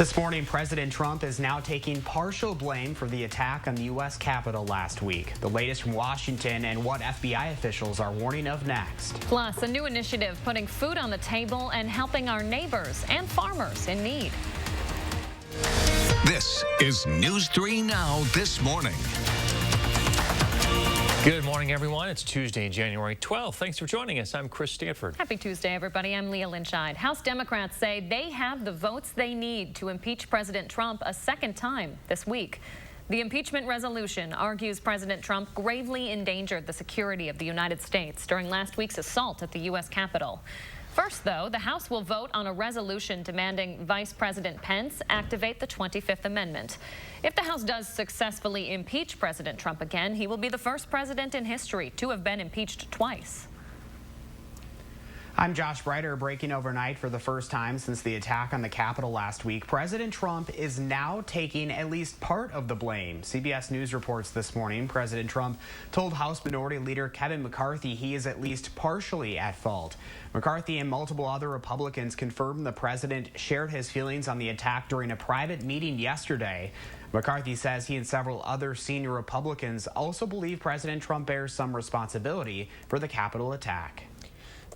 This morning, President Trump is now taking partial blame for the attack on the U.S. Capitol last week. The latest from Washington and what FBI officials are warning of next. Plus, a new initiative putting food on the table and helping our neighbors and farmers in need. This is News 3 Now this morning. Good morning, everyone. It's Tuesday, January 12th. Thanks for joining us. I'm Chris Stanford. Happy Tuesday, everybody. I'm Leah Lynchide. House Democrats say they have the votes they need to impeach President Trump a second time this week. The impeachment resolution argues President Trump gravely endangered the security of the United States during last week's assault at the U.S. Capitol. First, though, the House will vote on a resolution demanding Vice President Pence activate the 25th Amendment. If the House does successfully impeach President Trump again, he will be the first president in history to have been impeached twice. I'm Josh Breiter. Breaking overnight for the first time since the attack on the Capitol last week, President Trump is now taking at least part of the blame. CBS News reports this morning President Trump told House Minority Leader Kevin McCarthy he is at least partially at fault. McCarthy and multiple other Republicans confirmed the president shared his feelings on the attack during a private meeting yesterday. McCarthy says he and several other senior Republicans also believe President Trump bears some responsibility for the Capitol attack.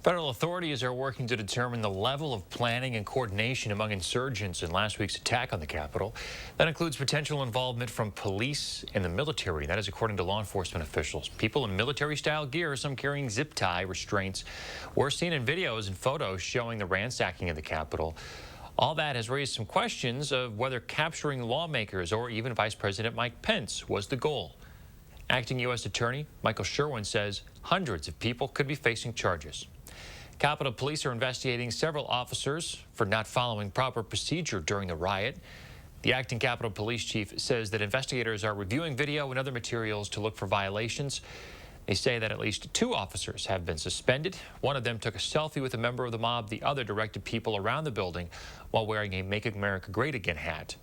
Federal authorities are working to determine the level of planning and coordination among insurgents in last week's attack on the Capitol. That includes potential involvement from police and the military. That is according to law enforcement officials. People in military-style gear, some carrying zip tie restraints, were seen in videos and photos showing the ransacking of the Capitol. All that has raised some questions of whether capturing lawmakers or even Vice President Mike Pence was the goal. Acting U.S. Attorney Michael Sherwin says hundreds of people could be facing charges. Capitol Police are investigating several officers for not following proper procedure during the riot. The acting Capitol Police chief says that investigators are reviewing video and other materials to look for violations. They say that at least 2 officers have been suspended. One of them took a selfie with a member of the mob. The other directed people around the building while wearing a Make America Great Again hat.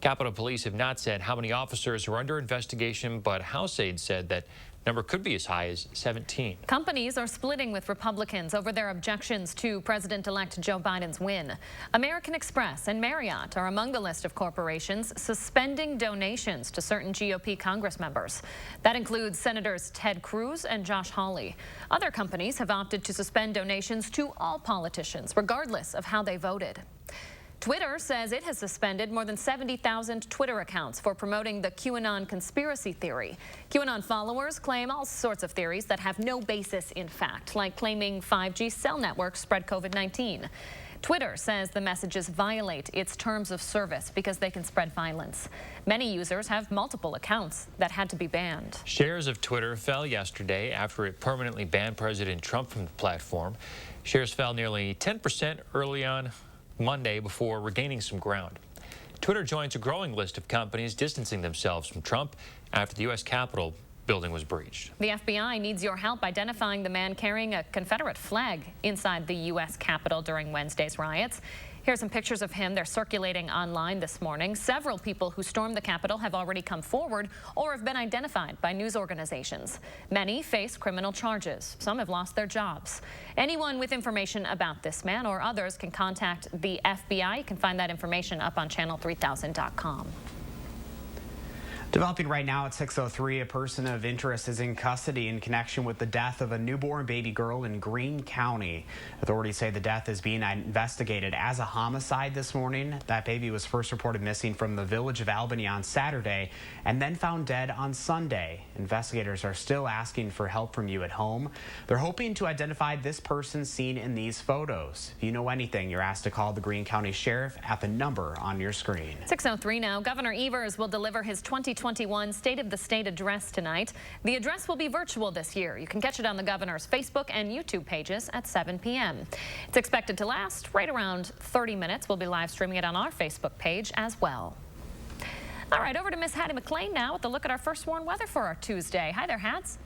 Capitol Police have not said how many officers are under investigation, but House aides said that number could be as high as 17. Companies are splitting with Republicans over their objections to President-elect Joe Biden's win. American Express and Marriott are among the list of corporations suspending donations to certain GOP Congress members. That includes Senators Ted Cruz and Josh Hawley. Other companies have opted to suspend donations to all politicians, regardless of how they voted. Twitter says it has suspended more than 70,000 Twitter accounts for promoting the QAnon conspiracy theory. QAnon followers claim all sorts of theories that have no basis in fact, like claiming 5G cell networks spread COVID-19. Twitter says the messages violate its terms of service because they can spread violence. Many users have multiple accounts that had to be banned. Shares of Twitter fell yesterday after it permanently banned President Trump from the platform. Shares fell nearly 10% early on Monday before regaining some ground. Twitter joins a growing list of companies distancing themselves from Trump after the U.S. Capitol building was breached. The FBI needs your help identifying the man carrying a Confederate flag inside the U.S. Capitol during Wednesday's riots. Here's some pictures of him. They're circulating online this morning. Several people who stormed the Capitol have already come forward or have been identified by news organizations. Many face criminal charges. Some have lost their jobs. Anyone with information about this man or others can contact the FBI. You can find that information up on channel3000.com. Developing right now at 6:03, a person of interest is in custody in connection with the death of a newborn baby girl in Greene County. Authorities say the death is being investigated as a homicide this morning. That baby was first reported missing from the village of Albany on Saturday and then found dead on Sunday. Investigators are still asking for help from you at home. They're hoping to identify this person seen in these photos. If you know anything, you're asked to call the Greene County Sheriff at the number on your screen. 6:03 now. Governor Evers will deliver his 2021 State of the State address tonight. The address will be virtual this year. You can catch it on the governor's Facebook and YouTube pages at 7 p.m. It's expected to last right around 30 minutes. We'll be live streaming it on our Facebook page as well. All right, over to Miss Hattie McLean now with a look at our first warn weather for our Tuesday. Hi there, Hats.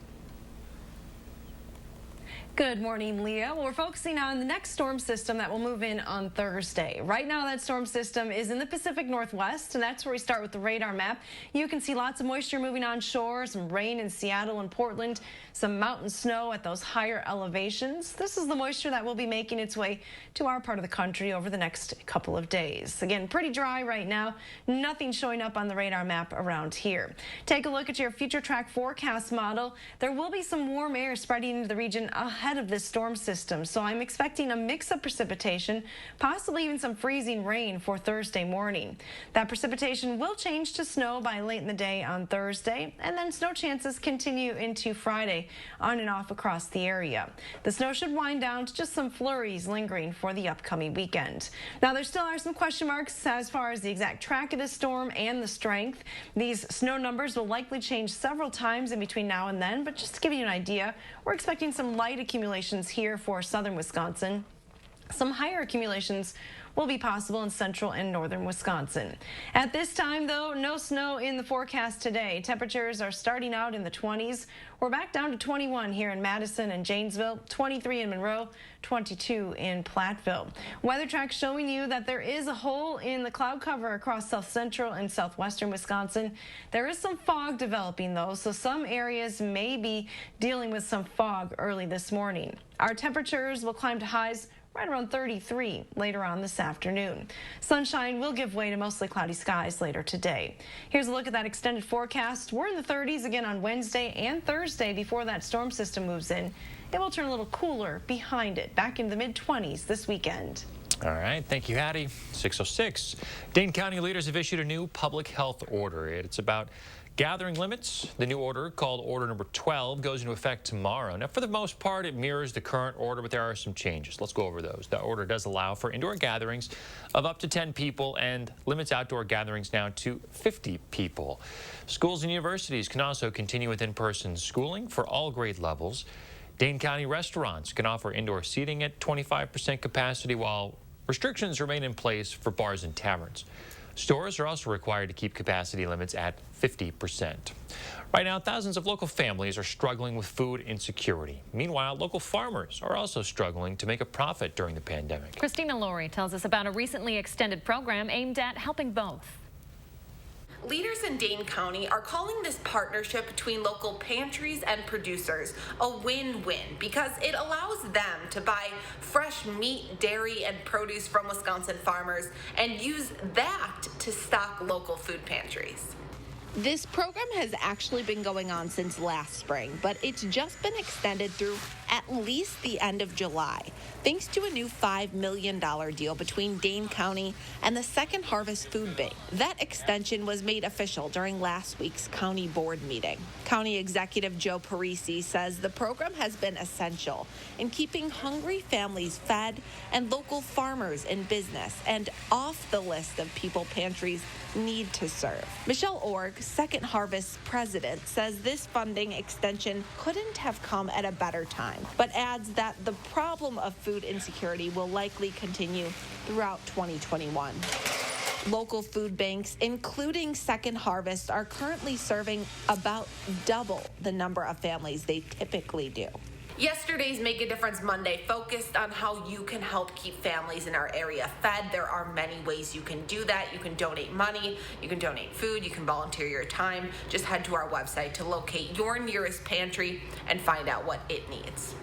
Good morning, Leah. Well, we're focusing on the next storm system that will move in on Thursday. Right now, that storm system is in the Pacific Northwest, and that's where we start with the radar map. You can see lots of moisture moving on shore, some rain in Seattle and Portland, some mountain snow at those higher elevations. This is the moisture that will be making its way to our part of the country over the next couple of days. Again, pretty dry right now. Nothing showing up on the radar map around here. Take a look at your future track forecast model. There will be some warm air spreading into the region ahead of this storm system, so I'm expecting a mix of precipitation, possibly even some freezing rain for Thursday morning. That precipitation will change to snow by late in the day on Thursday, and then snow chances continue into Friday on and off across the area. The snow should wind down to just some flurries lingering for the upcoming weekend. Now, there still are some question marks as far as the exact track of this storm and the strength. These snow numbers will likely change several times in between now and then, but just to give you an idea, we're expecting some light accumulations here for southern Wisconsin. Some higher accumulations will be possible in central and northern Wisconsin. At this time, though, no snow in the forecast today. Temperatures are starting out in the 20s. We're back down to 21 here in Madison and Janesville, 23 in Monroe, 22 in Platteville. Weather track showing you that there is a hole in the cloud cover across south central and southwestern Wisconsin. There is some fog developing, though, so some areas may be dealing with some fog early this morning. Our temperatures will climb to highs right around 33 later on this afternoon. Sunshine will give way to mostly cloudy skies later today. Here's a look at that extended forecast. We're in the 30s again on Wednesday and Thursday before that storm system moves in. It will turn a little cooler behind it, back into the mid-20s this weekend. All right, thank you, Hattie. 6:06. Dane County leaders have issued a new public health order. It's about gathering limits. The new order, called Order Number 12, goes into effect tomorrow. Now, for the most part, it mirrors the current order, but there are some changes. Let's go over those. The order does allow for indoor gatherings of up to 10 people and limits outdoor gatherings now to 50 people. Schools and universities can also continue with in-person schooling for all grade levels. Dane County restaurants can offer indoor seating at 25% capacity, while restrictions remain in place for bars and taverns. Stores are also required to keep capacity limits at 50%. Right now, thousands of local families are struggling with food insecurity. Meanwhile, local farmers are also struggling to make a profit during the pandemic. Christina Laurie tells us about a recently extended program aimed at helping both. Leaders in Dane County are calling this partnership between local pantries and producers a win-win because it allows them to buy fresh meat, dairy, and produce from Wisconsin farmers and use that to stock local food pantries. This program has actually been going on since last spring, but it's just been extended through at least the end of July, thanks to a new $5 million deal between Dane County and the Second Harvest Food Bank. That extension was made official during last week's county board meeting. County Executive Joe Parisi says the program has been essential in keeping hungry families fed and local farmers in business and off the list of people pantries need to serve. Michelle Org, Second Harvest president, says this funding extension couldn't have come at a better time, but adds that the problem of food insecurity will likely continue throughout 2021. Local food banks, including Second Harvest, are currently serving about double the number of families they typically do. Yesterday's Make a Difference Monday focused on how you can help keep families in our area fed. There are many ways you can do that. You can donate money, you can donate food, you can volunteer your time. Just head to our website to locate your nearest pantry and find out what it needs.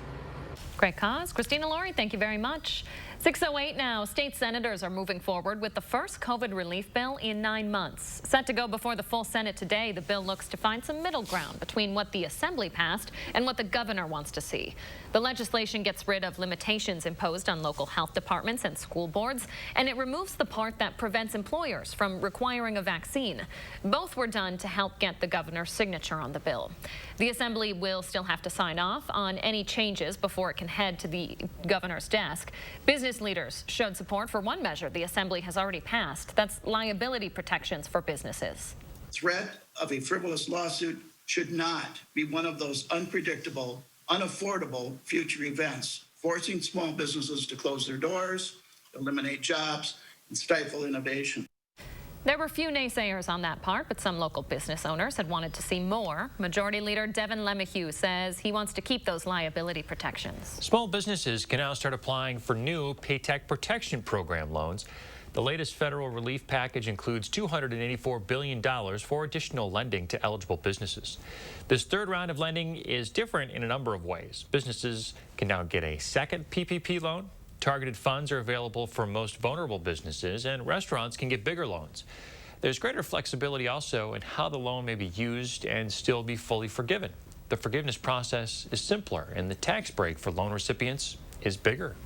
Great cause. Christina Laurie, thank you very much. 6:08 now. State senators are moving forward with the first COVID relief bill in 9 months. Set to go before the full Senate today, the bill looks to find some middle ground between what the Assembly passed and what the governor wants to see. The legislation gets rid of limitations imposed on local health departments and school boards, and it removes the part that prevents employers from requiring a vaccine. Both were done to help get the governor's signature on the bill. The Assembly will still have to sign off on any changes before it can head to the governor's desk. Business leaders showed support for one measure the Assembly has already passed. That's liability protections for businesses. Threat of a frivolous lawsuit should not be one of those unpredictable, unaffordable future events, forcing small businesses to close their doors, eliminate jobs, and stifle innovation. There were few naysayers on that part, but some local business owners had wanted to see more. Majority Leader Devin Lemahue says he wants to keep those liability protections. Small businesses can now start applying for new Paycheck Protection Program loans. The latest federal relief package includes $284 billion for additional lending to eligible businesses. This third round of lending is different in a number of ways. Businesses can now get a second PPP loan. Targeted funds are available for most vulnerable businesses, and restaurants can get bigger loans. There's greater flexibility also in how the loan may be used and still be fully forgiven. The forgiveness process is simpler, and the tax break for loan recipients is bigger.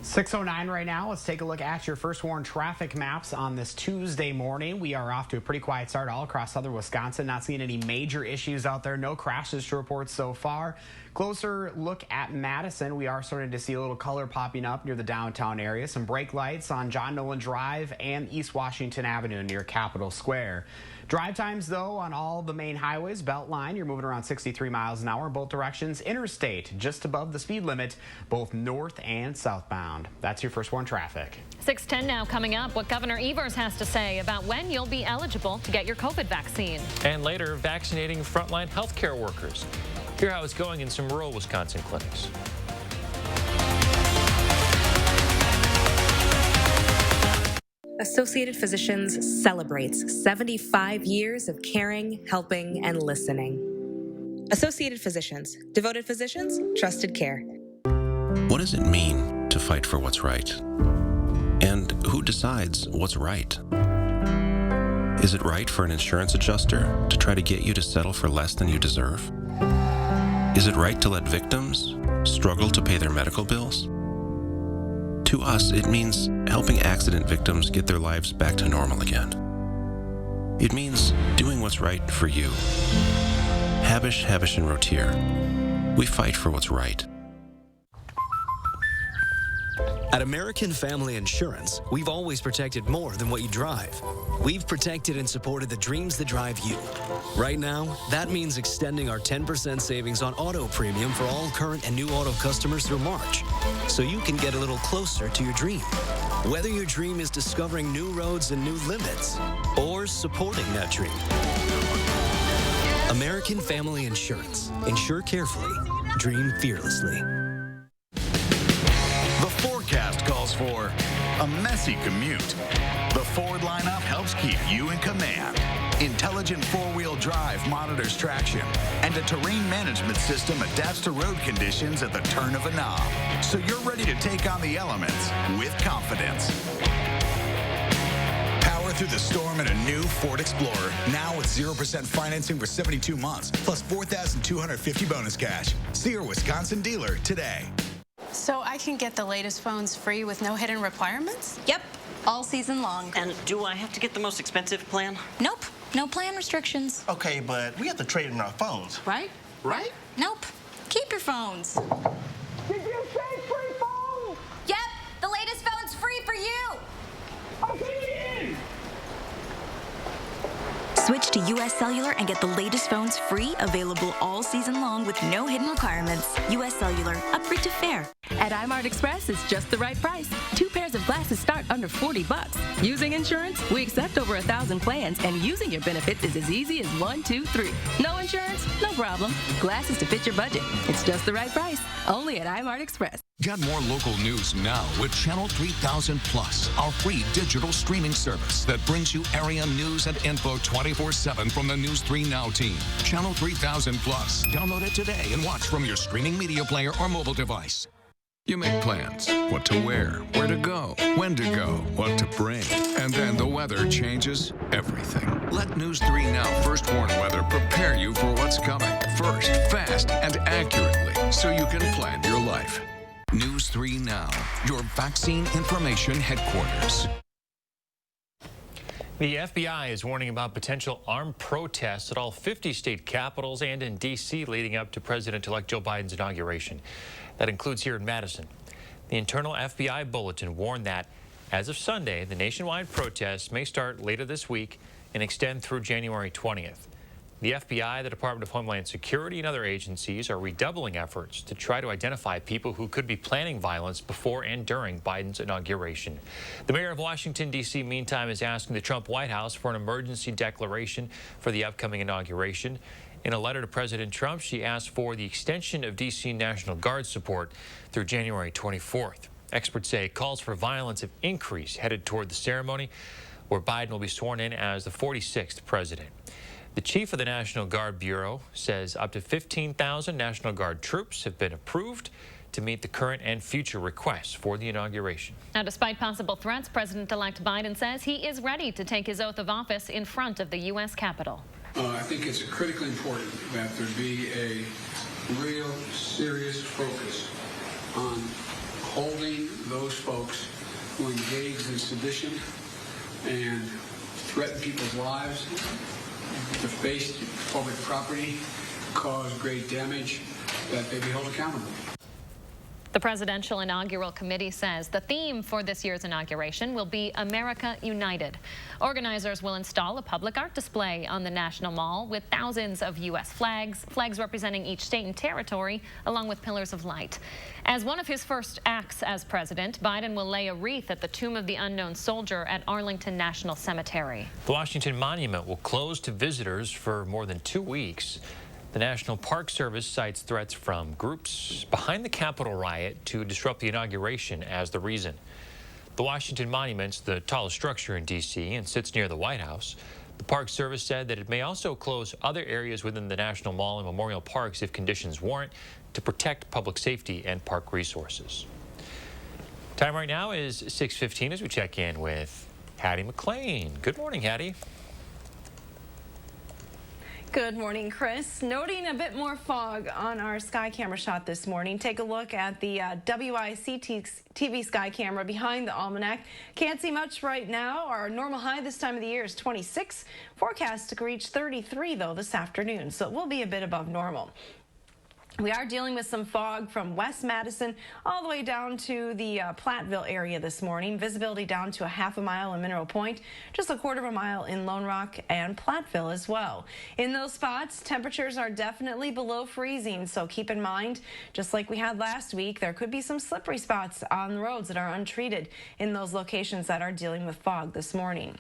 6:09 right now. Let's take a look at your first warn traffic maps on this Tuesday morning. We are off to a pretty quiet start all across southern Wisconsin. Not seeing any major issues out there. No crashes to report so far. Closer look at Madison. We are starting to see a little color popping up near the downtown area. Some brake lights on John Nolan Drive and East Washington Avenue near Capitol Square. Drive times, though, on all the main highways, Beltline, you're moving around 63 miles an hour in both directions. Interstate, just above the speed limit, both north and southbound. That's your first warn traffic. 6:10 now coming up, what Governor Evers has to say about when you'll be eligible to get your COVID vaccine. And later, vaccinating frontline healthcare workers. Hear how it's going in some rural Wisconsin clinics. Associated Physicians celebrates 75 years of caring, helping, and listening. Associated Physicians, devoted physicians, trusted care. What does it mean to fight for what's right? And who decides what's right? Is it right for an insurance adjuster to try to get you to settle for less than you deserve? Is it right to let victims struggle to pay their medical bills? To us, it means helping accident victims get their lives back to normal again. It means doing what's right for you. Habish, and Rotier. We fight for what's right. At American Family Insurance, we've always protected more than what you drive. We've protected and supported the dreams that drive you. Right now, that means extending our 10% savings on auto premium for all current and new auto customers through March, so you can get a little closer to your dream. Whether your dream is discovering new roads and new limits, or supporting that dream. American Family Insurance. Insure carefully. Dream fearlessly. The forecast calls for a messy commute. The Ford lineup helps keep you in command. Intelligent four-wheel drive monitors traction, and a terrain management system adapts to road conditions at the turn of a knob, so you're ready to take on the elements with confidence. Power through the storm in a new Ford Explorer, now with 0% financing for 72 months, plus $4,250 bonus cash. See your Wisconsin dealer today. So I can get the latest phones free with no hidden requirements? Yep, all season long. And do I have to get the most expensive plan? Nope, no plan restrictions. Okay, but we have to trade in our phones. Right? Right? Nope, keep your phones. Did you say free phone? Yep, the latest phone's free for you. Okay, in. Switch to US Cellular and get the latest phones free, available all season long with no hidden requirements. US Cellular, upgrade to fair. At iMart Express, it's just the right price. 2 pairs of glasses start under $40. Using insurance, we accept over 1,000 plans, and using your benefits is as easy as 1, 2, 3. No insurance? No problem. Glasses to fit your budget. It's just the right price. Only at iMart Express. Get more local news now with Channel 3000 Plus, our free digital streaming service that brings you area news and info 24/7 from the News 3 Now team. Channel 3000 Plus. Download it today and watch from your streaming media player or mobile device. You make plans, what to wear, where to go, when to go, what to bring. And then the weather changes everything. Let News 3 Now First Warn Weather prepare you for what's coming. First, fast, and accurately, so you can plan your life. News 3 Now, your vaccine information headquarters. The FBI is warning about potential armed protests at all 50 state capitals and in D.C. leading up to President-elect Joe Biden's inauguration. That includes here in Madison. The internal FBI bulletin warned that, as of Sunday, the nationwide protests may start later this week and extend through January 20th. The FBI, the Department of Homeland Security, and other agencies are redoubling efforts to try to identify people who could be planning violence before and during Biden's inauguration. The mayor of Washington, D.C., meantime, is asking the Trump White House for an emergency declaration for the upcoming inauguration. In a letter to President Trump, she asked for the extension of D.C. National Guard support through January 24th. Experts say calls for violence have increased headed toward the ceremony, where Biden will be sworn in as the 46th president. The chief of the National Guard Bureau says up to 15,000 National Guard troops have been approved to meet the current and future requests for the inauguration. Now, despite possible threats, President-elect Biden says he is ready to take his oath of office in front of the U.S. Capitol. I think it's critically important that there be a real serious focus on holding those folks who engage in sedition and threaten people's lives, deface public property, cause great damage, that they be held accountable. The Presidential Inaugural Committee says the theme for this year's inauguration will be America United. Organizers will install a public art display on the National Mall with thousands of U.S. flags representing each state and territory, along with pillars of light. As one of his first acts as president, Biden will lay a wreath at the Tomb of the Unknown Soldier at Arlington National Cemetery. The Washington Monument will close to visitors for more than 2 weeks. The National Park Service cites threats from groups behind the Capitol riot to disrupt the inauguration as the reason. The Washington Monument's the tallest structure in D.C. and sits near the White House. The Park Service said that it may also close other areas within the National Mall and Memorial Parks if conditions warrant to protect public safety and park resources. Time right now is 6:15 as we check in with Hattie McLean. Good morning, Hattie. Good morning, Chris. Noting a bit more fog on our sky camera shot this morning. Take a look at the WIC-TV sky camera behind the almanac. Can't see much right now. Our normal high this time of the year is 26. Forecast to reach 33, though, this afternoon, so it will be a bit above normal. We are dealing with some fog from West Madison all the way down to the Platteville area this morning. Visibility down to a half a mile in Mineral Point, just a quarter of a mile in Lone Rock and Platteville as well. In those spots, temperatures are definitely below freezing, so keep in mind, just like we had last week, there could be some slippery spots on the roads that are untreated in those locations that are dealing with fog this morning.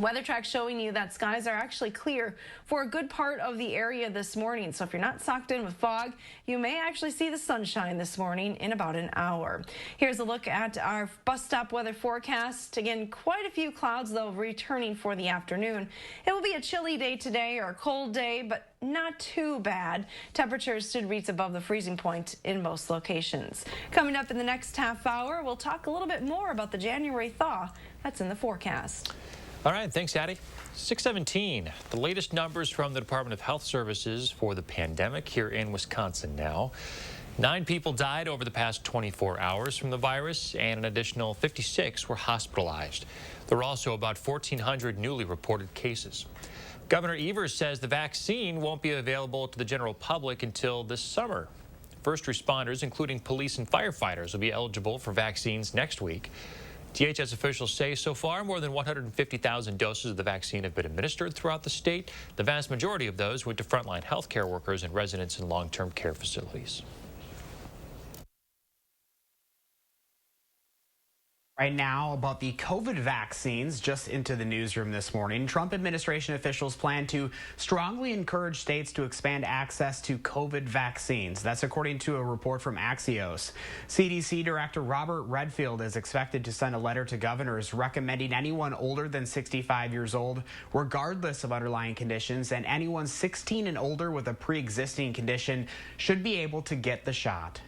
Weather track showing you that skies are actually clear for a good part of the area this morning. So if you're not socked in with fog, you may actually see the sunshine this morning in about an hour. Here's a look at our bus stop weather forecast. Again, quite a few clouds, though, returning for the afternoon. It will be a chilly day today or a cold day, but not too bad. Temperatures should reach above the freezing point in most locations. Coming up in the next half hour, we'll talk a little bit more about the January thaw that's in the forecast. All right, thanks, Hattie. 6:17, the latest numbers from the Department of Health Services for the pandemic here in Wisconsin now. 9 people died over the past 24 hours from the virus, and an additional 56 were hospitalized. There were also about 1,400 newly reported cases. Governor Evers says the vaccine won't be available to the general public until this summer. First responders, including police and firefighters, will be eligible for vaccines next week. DHS officials say so far more than 150,000 doses of the vaccine have been administered throughout the state. The vast majority of those went to frontline healthcare workers and residents in long-term care facilities. Right now, about the COVID vaccines, just into the newsroom this morning. Trump administration officials plan to strongly encourage states to expand access to COVID vaccines. That's according to a report from Axios. CDC Director Robert Redfield is expected to send a letter to governors recommending anyone older than 65 years old, regardless of underlying conditions, and anyone 16 and older with a pre-existing condition should be able to get the shot.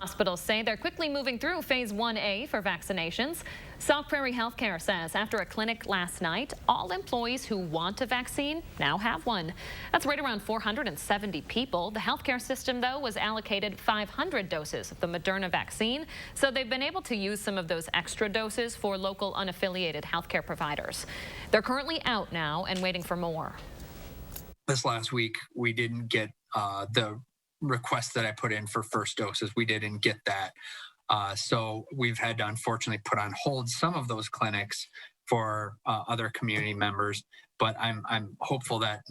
Hospitals say they're quickly moving through Phase 1A for vaccinations. South Prairie Healthcare says after a clinic last night, all employees who want a vaccine now have one. That's right around 470 people. The healthcare system, though, was allocated 500 doses of the Moderna vaccine, so they've been able to use some of those extra doses for local unaffiliated healthcare providers. They're currently out now and waiting for more. This last week, we didn't get the request that I put in for first doses. We didn't get that. So we've had to unfortunately put on hold some of those clinics for other community members. but I'm hopeful that,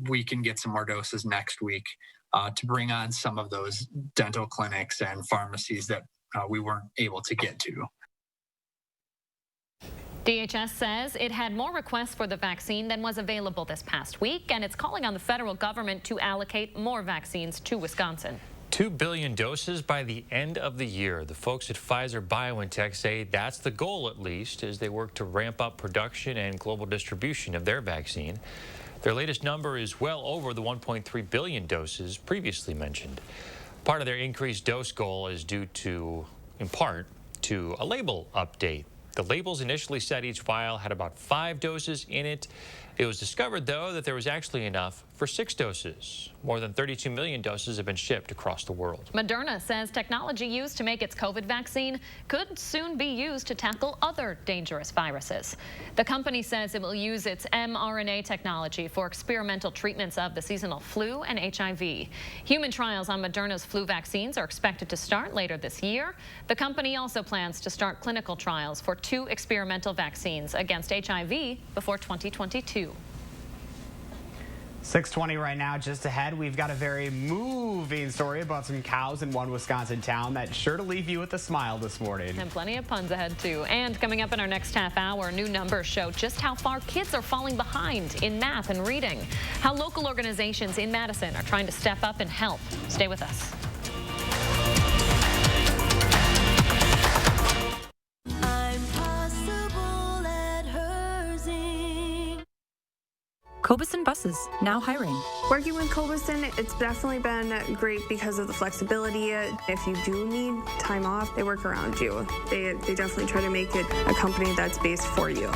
we can get some more doses next week to bring on some of those dental clinics and pharmacies that we weren't able to get to. DHS says it had more requests for the vaccine than was available this past week, and it's calling on the federal government to allocate more vaccines to Wisconsin. 2 billion doses by the end of the year. The folks at Pfizer-BioNTech say that's the goal, at least, as they work to ramp up production and global distribution of their vaccine. Their latest number is well over the 1.3 billion doses previously mentioned. Part of their increased dose goal is due to, in part, to a label update. The labels initially said each vial had about 5 doses in it. It was discovered, though, that there was actually enough for 6 doses. More than 32 million doses have been shipped across the world. Moderna says technology used to make its COVID vaccine could soon be used to tackle other dangerous viruses. The company says it will use its mRNA technology for experimental treatments of the seasonal flu and HIV. Human trials on Moderna's flu vaccines are expected to start later this year. The company also plans to start clinical trials for 2 experimental vaccines against HIV before 2022. 6:20 right now. Just ahead, we've got a very moving story about some cows in one Wisconsin town that's sure to leave you with a smile this morning. And plenty of puns ahead, too. And coming up in our next half hour, new numbers show just how far kids are falling behind in math and reading. How local organizations in Madison are trying to step up and help. Stay with us. Cobuson Buses, now hiring. Working with Cobuson, it's definitely been great because of the flexibility. If you do need time off, they work around you. They definitely try to make it a company that's based for you.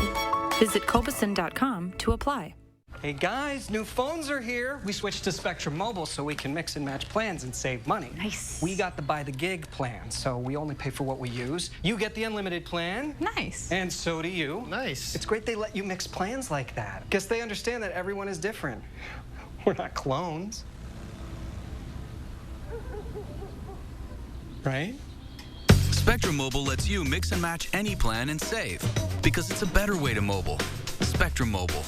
Visit Cobuson.com to apply. Hey guys, new phones are here. We switched to Spectrum Mobile so we can mix and match plans and save money. Nice. We got the by the gig plan, so we only pay for what we use. You get the unlimited plan. Nice. And so do you. Nice. It's great they let you mix plans like that. Guess they understand that everyone is different. We're not clones. Right? Spectrum Mobile lets you mix and match any plan and save, because it's a better way to mobile. Spectrum Mobile.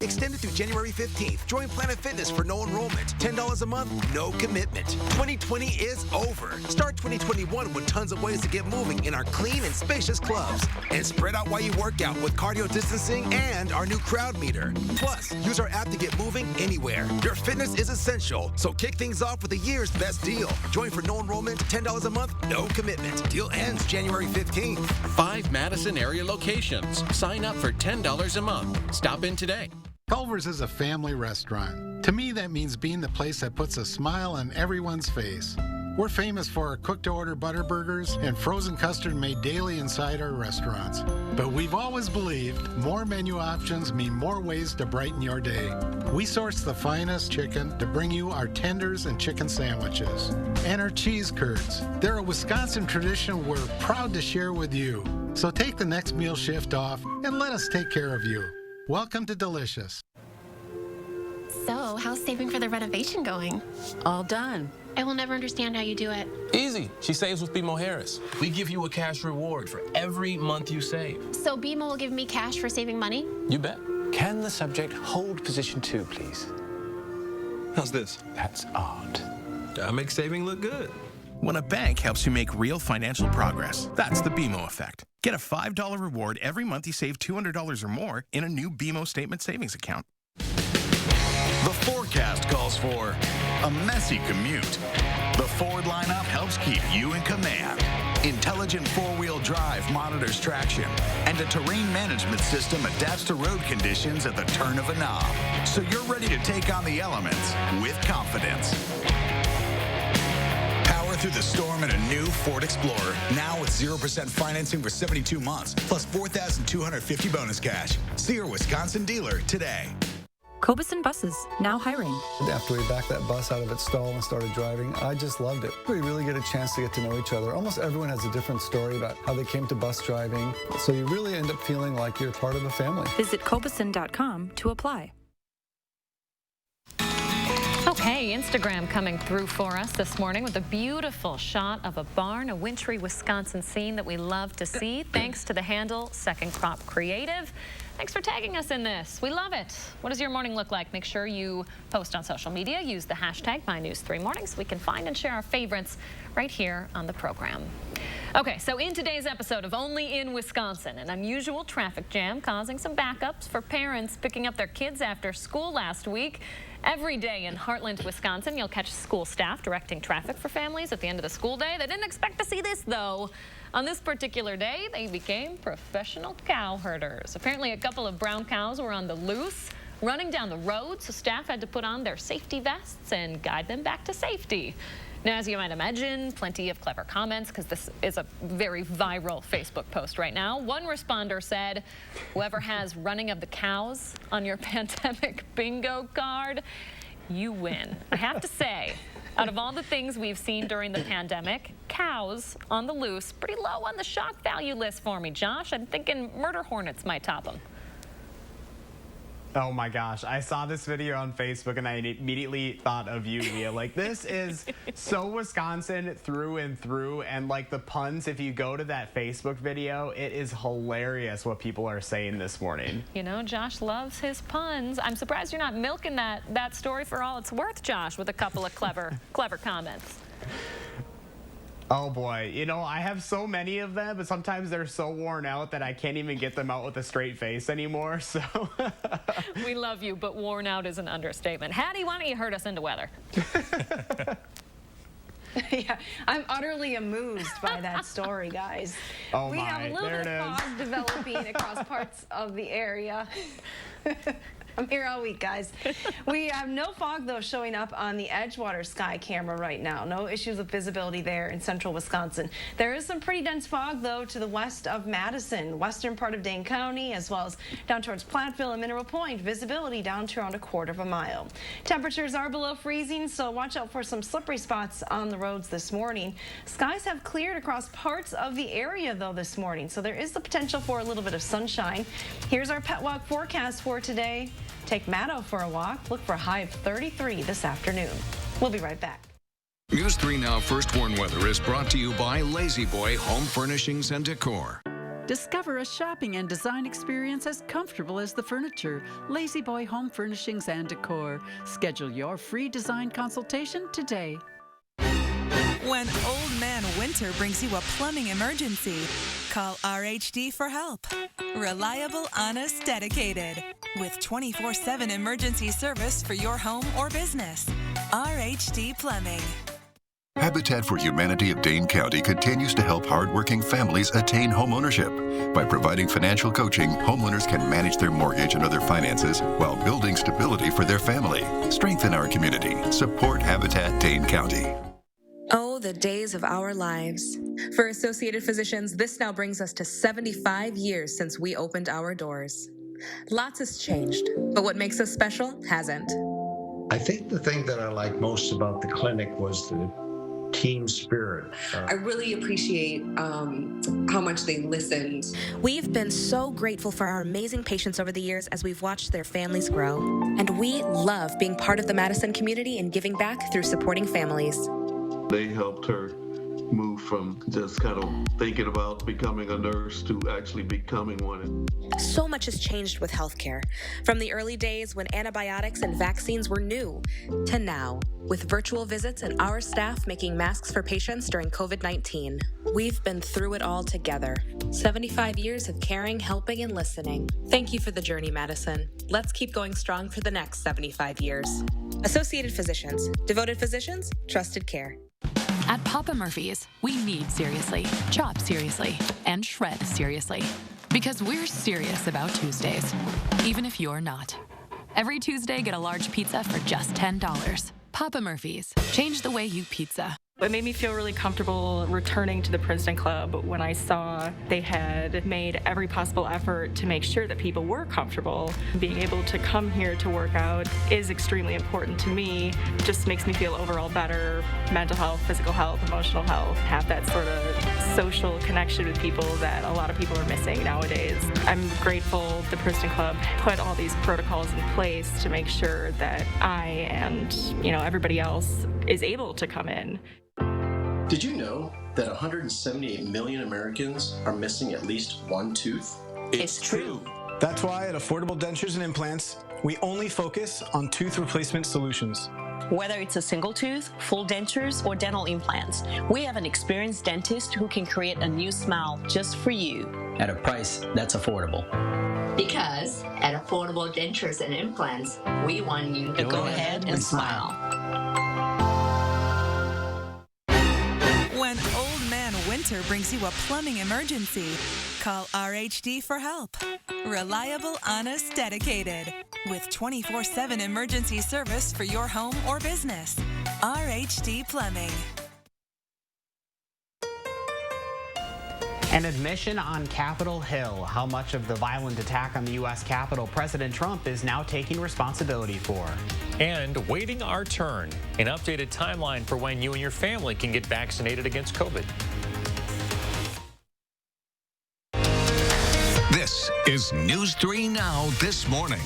Extended through January 15th. Join Planet Fitness for no enrollment. $10 a month, no commitment. 2020 is over. Start 2021 with tons of ways to get moving in our clean and spacious clubs. And spread out while you work out with cardio distancing and our new crowd meter. Plus, use our app to get moving anywhere. Your fitness is essential, so kick things off with the year's best deal. Join for no enrollment, $10 a month, no commitment. Deal ends January 15th. 5 Madison area locations. Sign up for $10 a month. Stop in today. Culver's is a family restaurant. To me, that means being the place that puts a smile on everyone's face. We're famous for our cooked-to-order butter burgers and frozen custard made daily inside our restaurants. But we've always believed more menu options mean more ways to brighten your day. We source the finest chicken to bring you our tenders and chicken sandwiches. And our cheese curds. They're a Wisconsin tradition we're proud to share with you. So take the next meal shift off and let us take care of you. Welcome to Delicious. So, how's saving for the renovation going? All done. I will never understand how you do it. Easy. She saves with BMO Harris. We give you a cash reward for every month you save. So BMO will give me cash for saving money? You bet. Can the subject hold position 2, please? How's this? That's art. I make saving look good. When a bank helps you make real financial progress, that's the BMO effect. Get a $5 reward every month you save $200 or more in a new BMO Statement Savings account. The forecast calls for a messy commute. The Ford lineup helps keep you in command. Intelligent four-wheel drive monitors traction, and a terrain management system adapts to road conditions at the turn of a knob. So you're ready to take on the elements with confidence. Power through the storm in a new Ford Explorer, now with 0% financing for 72 months, plus $4,250 bonus cash. See your Wisconsin dealer today. Cobuson Buses, now hiring. After we backed that bus out of its stall and started driving, I just loved it. We really get a chance to get to know each other. Almost everyone has a different story about how they came to bus driving, so you really end up feeling like you're part of a family. Visit Cobuson.com to apply. Oh, Okay, Instagram coming through for us this morning with a beautiful shot of a barn, a wintry Wisconsin scene that we love to see. Thanks to the handle Second Crop Creative. Thanks for tagging us in this. We love it. What does your morning look like? Make sure you post on social media. Use the hashtag MyNews3Mornings so we can find and share our favorites right here on the program. Okay, so in today's episode of Only in Wisconsin, an unusual traffic jam causing some backups for parents picking up their kids after school last week. Every day in Heartland, Wisconsin, you'll catch school staff directing traffic for families at the end of the school day. They didn't expect to see this, though. On this particular day, they became professional cow herders. Apparently, a couple of brown cows were on the loose, running down the road, so staff had to put on their safety vests and guide them back to safety. Now, as you might imagine, plenty of clever comments because this is a very viral Facebook post right now. One responder said, whoever has running of the cows on your pandemic bingo card, you win. I have to say, out of all the things we've seen during the pandemic, cows on the loose, pretty low on the shock value list for me, Josh. I'm thinking murder hornets might top them. Oh my gosh, I saw this video on Facebook and I immediately thought of you, Leah. Like, this is so Wisconsin through and through, and like the puns, if you go to that Facebook video, it is hilarious what people are saying this morning. You know, Josh loves his puns. I'm surprised you're not milking that story for all it's worth, Josh, with a couple of clever comments. Oh boy, you know, I have so many of them, but sometimes they're so worn out that I can't even get them out with a straight face anymore, so. We love you, but worn out is an understatement. Hattie, why don't you herd us into weather? Yeah, I'm utterly amused by that story, guys. Oh we have a little bit of fog developing across parts of the area. I'm here all week, guys. We have no fog, though, showing up on the Edgewater sky camera right now. No issues with visibility there in central Wisconsin. There is some pretty dense fog, though, to the west of Madison, western part of Dane County, as well as down towards Platteville and Mineral Point. Visibility down to around 1/4 mile. Temperatures are below freezing, so watch out for some slippery spots on the roads this morning. Skies have cleared across parts of the area, though, this morning, so there is the potential for a little bit of sunshine. Here's our pet walk forecast for today. Take Maddow for a walk. Look for a high of 33 this afternoon. We'll be right back. News 3 Now First Warn Weather is brought to you by Lazy Boy Home Furnishings and Decor. Discover a shopping and design experience as comfortable as the furniture. Lazy Boy Home Furnishings and Decor. Schedule your free design consultation today. When Old Man Winter brings you a plumbing emergency, call RHD for help. Reliable, honest, dedicated. With 24/7 emergency service for your home or business. RHD Plumbing. Habitat for Humanity of Dane County continues to help hardworking families attain home ownership. By providing financial coaching, homeowners can manage their mortgage and other finances while building stability for their family. Strengthen our community. Support Habitat Dane County. Oh, the days of our lives. For Associated Physicians, this now brings us to 75 years since we opened our doors. Lots has changed, but what makes us special hasn't. I think the thing that I liked most about the clinic was the team spirit. I really appreciate how much they listened. We've been so grateful for our amazing patients over the years as we've watched their families grow. And we love being part of the Madison community and giving back through supporting families. They helped her move from just kind of thinking about becoming a nurse to actually becoming one. So much has changed with healthcare, from the early days when antibiotics and vaccines were new, to now, with virtual visits and our staff making masks for patients during COVID-19. We've been through it all together. 75 years of caring, helping, and listening. Thank you for the journey, Madison. Let's keep going strong for the next 75 years. Associated Physicians. Devoted physicians, trusted care. At Papa Murphy's, we need seriously, chop seriously, and shred seriously. Because we're serious about Tuesdays, even if you're not. Every Tuesday, get a large pizza for just $10. Papa Murphy's. Change the way you pizza. It made me feel really comfortable returning to the Princeton Club when I saw they had made every possible effort to make sure that people were comfortable. Being able to come here to work out is extremely important to me. It just makes me feel overall better. Mental health, physical health, emotional health, have that sort of social connection with people that a lot of people are missing nowadays. I'm grateful the Princeton Club put all these protocols in place to make sure that I and everybody else is able to come in. Did you know that 178 million Americans are missing at least one tooth? It's true. That's why at Affordable Dentures and Implants, we only focus on tooth replacement solutions. Whether it's a single tooth, full dentures, or dental implants, we have an experienced dentist who can create a new smile just for you. At a price that's affordable. Because at Affordable Dentures and Implants, we want you to go ahead and smile. When Old Man Winter brings you a plumbing emergency, call RHD for help. Reliable, honest, dedicated. With 24/7 emergency service for your home or business. RHD Plumbing. An admission on Capitol Hill, how much of the violent attack on the U.S. Capitol President Trump is now taking responsibility for. And waiting our turn, an updated timeline for when you and your family can get vaccinated against COVID. This is News 3 Now This Morning.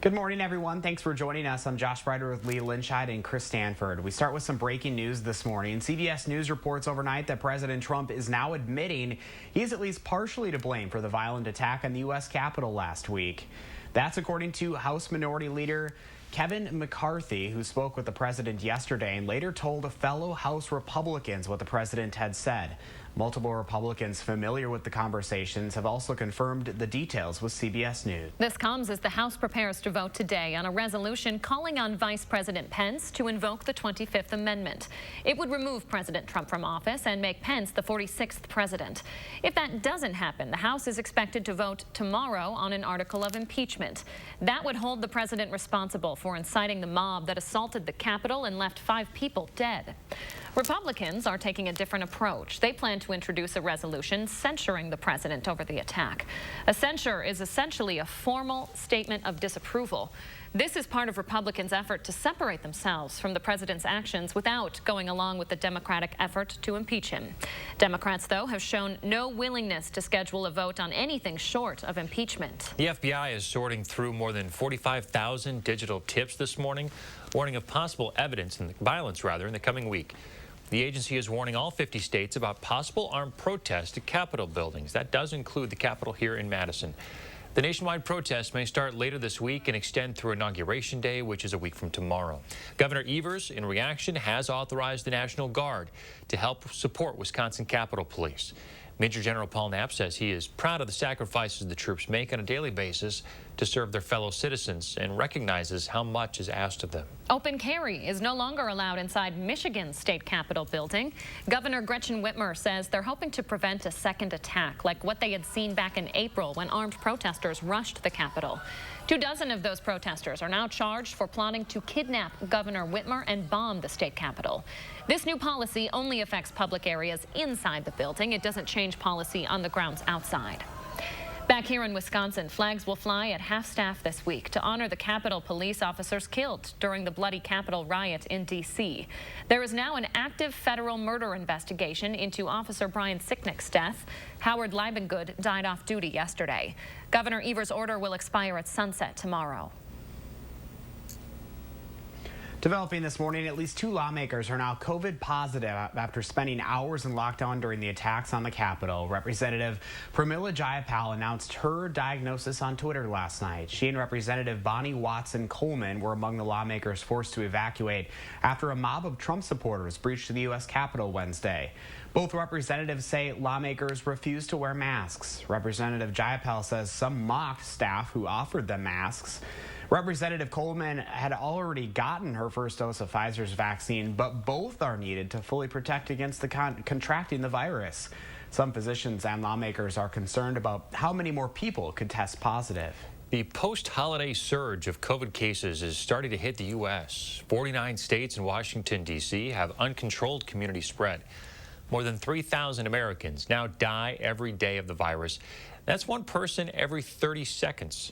Good morning, everyone. Thanks for joining us. I'm Josh Brighter with Lee Lynchide and Chris Stanford. We start with some breaking news this morning. CBS News reports overnight that President Trump is now admitting he's at least partially to blame for the violent attack on the U.S. Capitol last week. That's according to House Minority Leader Kevin McCarthy, who spoke with the president yesterday and later told fellow House Republicans what the president had said. Multiple Republicans familiar with the conversations have also confirmed the details with CBS News. This comes as the House prepares to vote today on a resolution calling on Vice President Pence to invoke the 25th Amendment. It would remove President Trump from office and make Pence the 46th president. If that doesn't happen, the House is expected to vote tomorrow on an article of impeachment. That would hold the president responsible for inciting the mob that assaulted the Capitol and left 5 people dead. Republicans are taking a different approach. They plan to introduce a resolution censuring the president over the attack. A censure is essentially a formal statement of disapproval. This is part of Republicans' effort to separate themselves from the president's actions without going along with the Democratic effort to impeach him. Democrats, though, have shown no willingness to schedule a vote on anything short of impeachment. The FBI is sorting through more than 45,000 digital tips this morning, warning of possible violence in the coming week. The agency is warning all 50 states about possible armed protests at Capitol buildings. That does include the Capitol here in Madison. The nationwide protests may start later this week and extend through Inauguration Day, which is a week from tomorrow. Governor Evers, in reaction, has authorized the National Guard to help support Wisconsin Capitol Police. Major General Paul Knapp says he is proud of the sacrifices the troops make on a daily basis to serve their fellow citizens and recognizes how much is asked of them. Open carry is no longer allowed inside Michigan's state capitol building. Governor Gretchen Whitmer says they're hoping to prevent a second attack like what they had seen back in April when armed protesters rushed the Capitol. 24 of those protesters are now charged for plotting to kidnap Governor Whitmer and bomb the state capitol. This new policy only affects public areas inside the building. It doesn't change policy on the grounds outside. Back here in Wisconsin, flags will fly at half-staff this week to honor the Capitol police officers killed during the bloody Capitol riot in D.C. There is now an active federal murder investigation into Officer Brian Sicknick's death. Howard Liebengood died off duty yesterday. Governor Evers' order will expire at sunset tomorrow. Developing this morning, at least 2 lawmakers are now COVID positive after spending hours in lockdown during the attacks on the Capitol. Representative Pramila Jayapal announced her diagnosis on Twitter last night. She and Representative Bonnie Watson Coleman were among the lawmakers forced to evacuate after a mob of Trump supporters breached the U.S. Capitol Wednesday. Both representatives say lawmakers refused to wear masks. Representative Jayapal says some mocked staff who offered them masks. Representative Coleman had already gotten her first dose of Pfizer's vaccine, but both are needed to fully protect against contracting the virus. Some physicians and lawmakers are concerned about how many more people could test positive. The post-holiday surge of COVID cases is starting to hit the U.S. 49 states and Washington, D.C. have uncontrolled community spread. More than 3,000 Americans now die every day of the virus. That's one person every 30 seconds.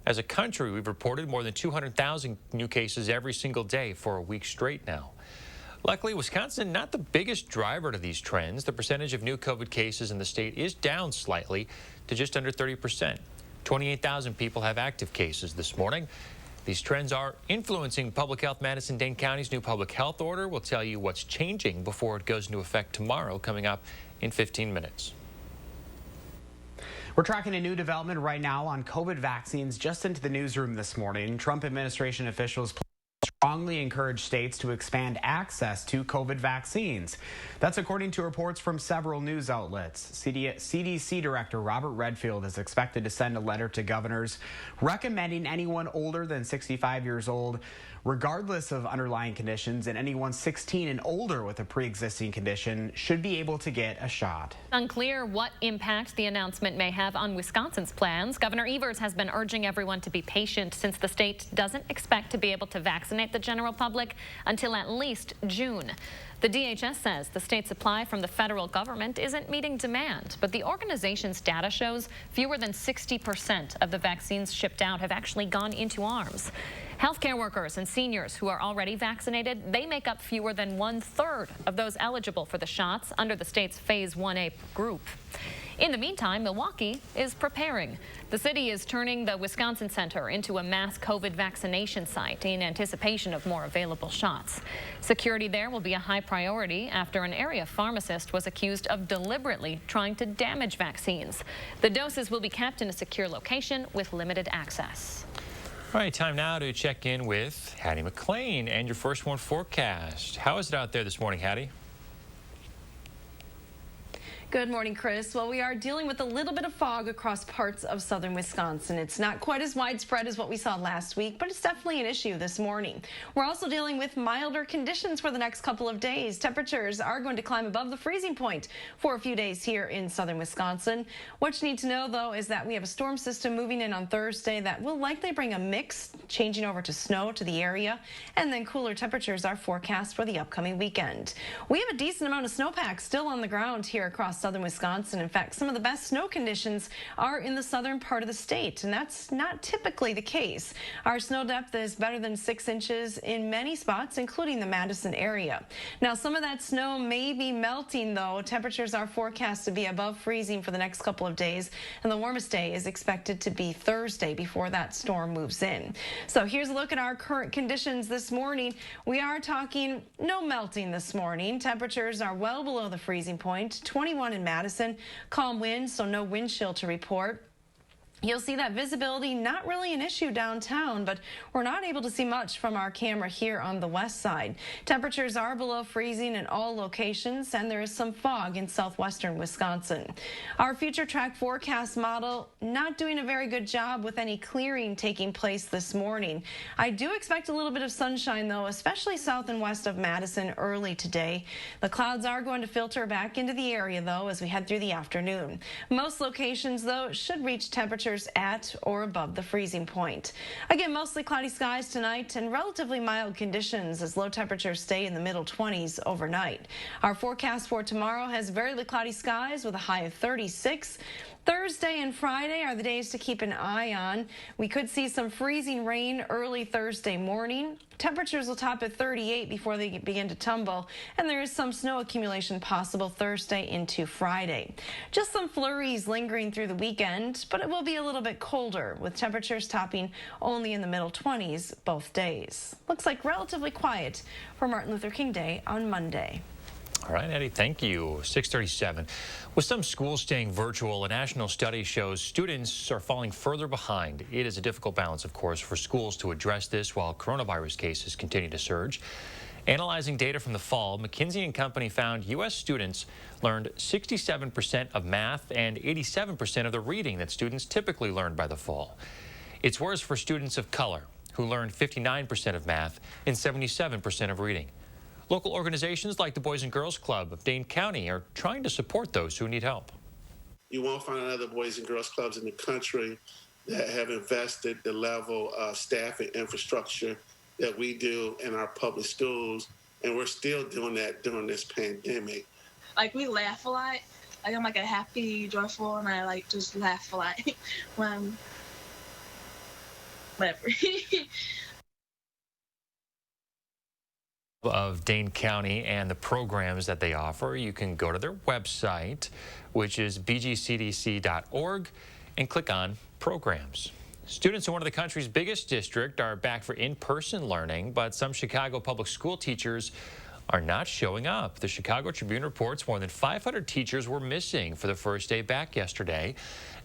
As a country, we've reported more than 200,000 new cases every single day for a week straight now. Luckily, Wisconsin, not the biggest driver to these trends. The percentage of new COVID cases in the state is down slightly to just under 30%. 28,000 people have active cases this morning. These trends are influencing public health. Madison-Dane County's new public health order will tell you what's changing before it goes into effect tomorrow, coming up in 15 minutes. We're tracking a new development right now on COVID vaccines just into the newsroom this morning. Trump administration officials strongly encourage states to expand access to COVID vaccines. That's according to reports from several news outlets. CDC Director Robert Redfield is expected to send a letter to governors recommending anyone older than 65 years old, regardless of underlying conditions, and anyone 16 and older with a pre-existing condition should be able to get a shot. Unclear what impact the announcement may have on Wisconsin's plans. Governor Evers has been urging everyone to be patient since the state doesn't expect to be able to vaccinate the general public until at least June. The DHS says the state supply from the federal government isn't meeting demand, but the organization's data shows fewer than 60% of the vaccines shipped out have actually gone into arms. Healthcare workers and seniors who are already vaccinated, they make up fewer than 1/3 of those eligible for the shots under the state's Phase 1A group. In the meantime, Milwaukee is preparing. The city is turning the Wisconsin Center into a mass COVID vaccination site in anticipation of more available shots. Security there will be a high priority after an area pharmacist was accused of deliberately trying to damage vaccines. The doses will be kept in a secure location with limited access. All right, time now to check in with Hattie McLean and your first one forecast. How is it out there this morning, Hattie? Good morning, Chris. Well, we are dealing with a little bit of fog across parts of southern Wisconsin. It's not quite as widespread as what we saw last week, but it's definitely an issue this morning. We're also dealing with milder conditions for the next couple of days. Temperatures are going to climb above the freezing point for a few days here in southern Wisconsin. What you need to know, though, is that we have a storm system moving in on Thursday that will likely bring a mix, changing over to snow to the area, and then cooler temperatures are forecast for the upcoming weekend. We have a decent amount of snowpack still on the ground here across southern Wisconsin. In fact, some of the best snow conditions are in the southern part of the state, and that's not typically the case. Our snow depth is better than 6 inches in many spots, including the Madison area. Now, some of that snow may be melting, though. Temperatures are forecast to be above freezing for the next couple of days, and the warmest day is expected to be Thursday before that storm moves in. So here's a look at our current conditions this morning. We are talking no melting this morning. Temperatures are well below the freezing point, 21 in Madison. Calm winds, so no wind chill to report. You'll see that visibility not really an issue downtown, but we're not able to see much from our camera here on the west side. Temperatures are below freezing in all locations, and there is some fog in southwestern Wisconsin. Our future track forecast model not doing a very good job with any clearing taking place this morning. I do expect a little bit of sunshine, though, especially south and west of Madison early today. The clouds are going to filter back into the area, though, as we head through the afternoon. Most locations, though, should reach temperatures at or above the freezing point. Again, mostly cloudy skies tonight and relatively mild conditions as low temperatures stay in the middle 20s overnight. Our forecast for tomorrow has very cloudy skies with a high of 36. Thursday and Friday are the days to keep an eye on. We could see some freezing rain early Thursday morning. Temperatures will top at 38 before they begin to tumble, and there is some snow accumulation possible Thursday into Friday. Just some flurries lingering through the weekend, but it will be a little bit colder, with temperatures topping only in the middle 20s both days. Looks like relatively quiet for Martin Luther King Day on Monday. All right, Eddie, thank you. 6:37. With some schools staying virtual, a national study shows students are falling further behind. It is a difficult balance, of course, for schools to address this while coronavirus cases continue to surge. Analyzing data from the fall, McKinsey & Company found U.S. students learned 67% of math and 87% of the reading that students typically learn by the fall. It's worse for students of color, who learned 59% of math and 77% of reading. Local organizations like the Boys and Girls Club of Dane County are trying to support those who need help. You won't find other Boys and Girls Clubs in the country that have invested the level of staff and infrastructure that we do in our public schools, and we're still doing that during this pandemic. Like, we laugh a lot. Like, I'm like a happy, joyful, and I like just laugh a lot when whatever. Of Dane County and the programs that they offer, you can go to their website, which is bgcdc.org, and click on programs. Students in one of the country's biggest districts are back for in-person learning, but some Chicago public school teachers are not showing up. The Chicago Tribune reports more than 500 teachers were missing for the first day back yesterday,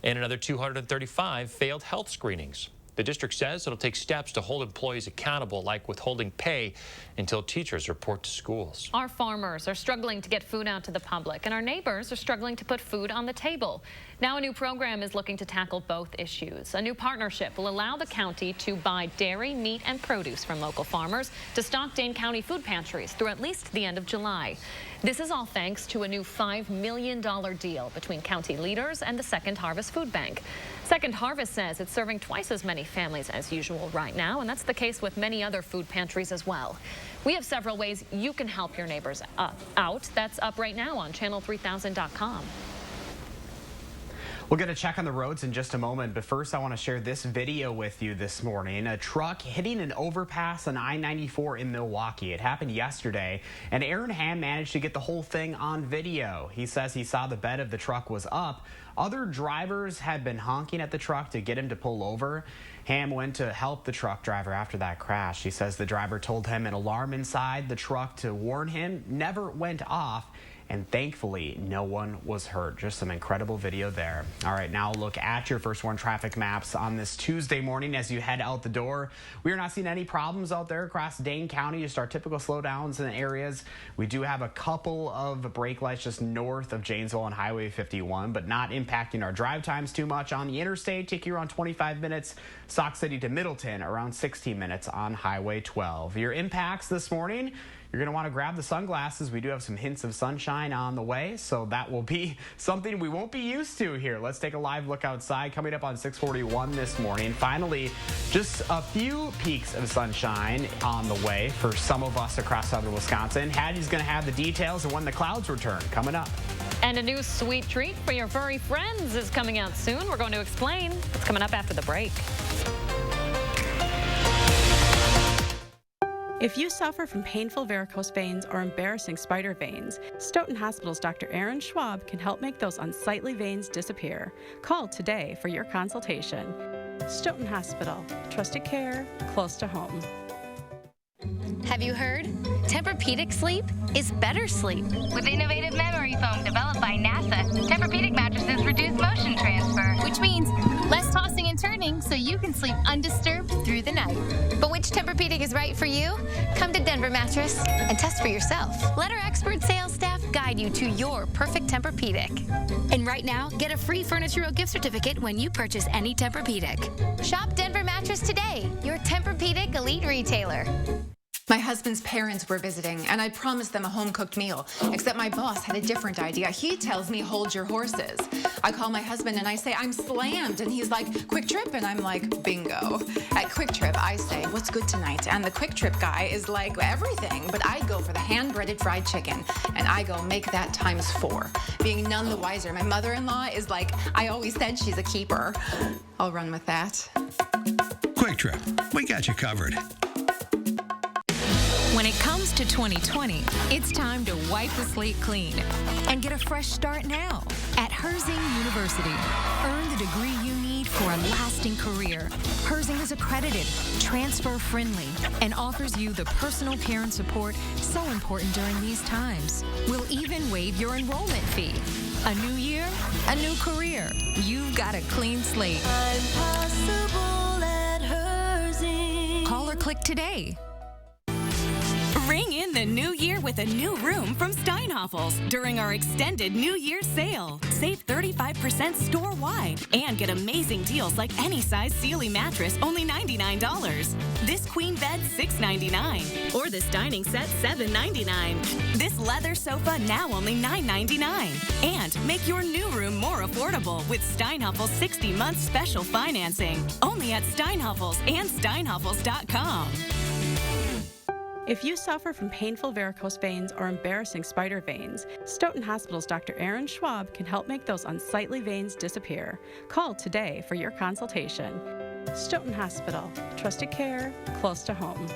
and another 235 failed health screenings. The district says it'll take steps to hold employees accountable, like withholding pay until teachers report to schools. Our farmers are struggling to get food out to the public, and our neighbors are struggling to put food on the table. Now a new program is looking to tackle both issues. A new partnership will allow the county to buy dairy, meat, and produce from local farmers to stock Dane County food pantries through at least the end of July. This is all thanks to a new $5 million deal between county leaders and the Second Harvest Food Bank. Second Harvest says it's serving twice as many families as usual right now, and that's the case with many other food pantries as well. We have several ways you can help your neighbors out. That's up right now on channel3000.com. We'll get a check on the roads in just a moment, but first I want to share this video with you this morning. A truck hitting an overpass on I-94 in Milwaukee. It happened yesterday, and Aaron Ham managed to get the whole thing on video. He says he saw the bed of the truck was up. Other drivers had been honking at the truck to get him to pull over. Ham went to help the truck driver after that crash. He says the driver told him an alarm inside the truck to warn him never went off. And thankfully, no one was hurt. Just some incredible video there. All right, now look at your First Warn traffic maps on this Tuesday morning as you head out the door. We are not seeing any problems out there across Dane County. Just our typical slowdowns in the areas. We do have a couple of brake lights just north of Janesville on Highway 51, but not impacting our drive times too much. On the interstate, take you around 25 minutes. Sauk City to Middleton, around 16 minutes on Highway 12. Your impacts this morning. You're going to want to grab the sunglasses. We do have some hints of sunshine on the way, so that will be something we won't be used to here. Let's take a live look outside. Coming up on 641 this morning. Finally, just a few peaks of sunshine on the way for some of us across southern Wisconsin. Hattie's going to have the details of when the clouds return coming up. And a new sweet treat for your furry friends is coming out soon. We're going to explain. It's coming up after the break. If you suffer from painful varicose veins or embarrassing spider veins, Stoughton Hospital's Dr. Aaron Schwab can help make those unsightly veins disappear. Call today for your consultation. Stoughton Hospital, trusted care, close to home. Have you heard? Tempur-Pedic sleep is better sleep. With innovative memory foam developed by NASA, Tempur-Pedic mattresses reduce motion transfer, which means less tossing and turning so you can sleep undisturbed through the night. But which Tempur-Pedic is right for you? Come to Denver Mattress and test for yourself. Let our expert sales staff guide you to your perfect Tempur-Pedic. And right now, get a free Furniture Row gift certificate when you purchase any Tempur-Pedic. Shop Denver Mattress today, your Tempur-Pedic elite retailer. My husband's parents were visiting, and I promised them a home-cooked meal, except my boss had a different idea. He tells me, hold your horses. I call my husband and I say, I'm slammed, and he's like, Quick Trip, and I'm like, bingo. At Quick Trip, I say, what's good tonight? And the Quick Trip guy is like, everything, but I go for the hand-breaded fried chicken, and I go, make that ×4. Being none the wiser, my mother-in-law is like, I always said she's a keeper. I'll run with that. Quick Trip, we got you covered. When it comes to 2020, it's time to wipe the slate clean and get a fresh start now at Herzing University. Earn the degree you need for a lasting career. Herzing is accredited, transfer-friendly, and offers you the personal care and support so important during these times. We'll even waive your enrollment fee. A new year, a new career. You've got a clean slate. I'm possible at Herzing. Call or click today. Ring in the new year with a new room from Steinhoffel's during our extended New Year's sale. Save 35% store-wide and get amazing deals like any size Sealy mattress, only $99. This queen bed, $6.99. Or this dining set, $7.99. This leather sofa, now only $9.99. And make your new room more affordable with Steinhoffel's 60-month special financing. Only at Steinhoffel's and Steinhoffels.com. If you suffer from painful varicose veins or embarrassing spider veins, Stoughton Hospital's Dr. Aaron Schwab can help make those unsightly veins disappear. Call today for your consultation. Stoughton Hospital, trusted care, close to home.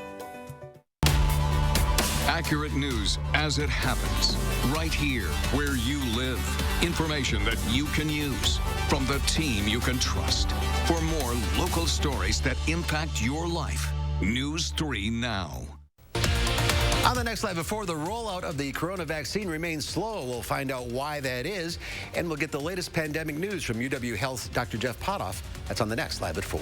Accurate news as it happens, right here where you live. Information that you can use from the team you can trust. For more local stories that impact your life, News 3 Now. On the next Live at 4, the rollout of the corona vaccine remains slow. We'll find out why that is, and we'll get the latest pandemic news from UW Health's Dr. Jeff Potoff. That's on the next Live at 4.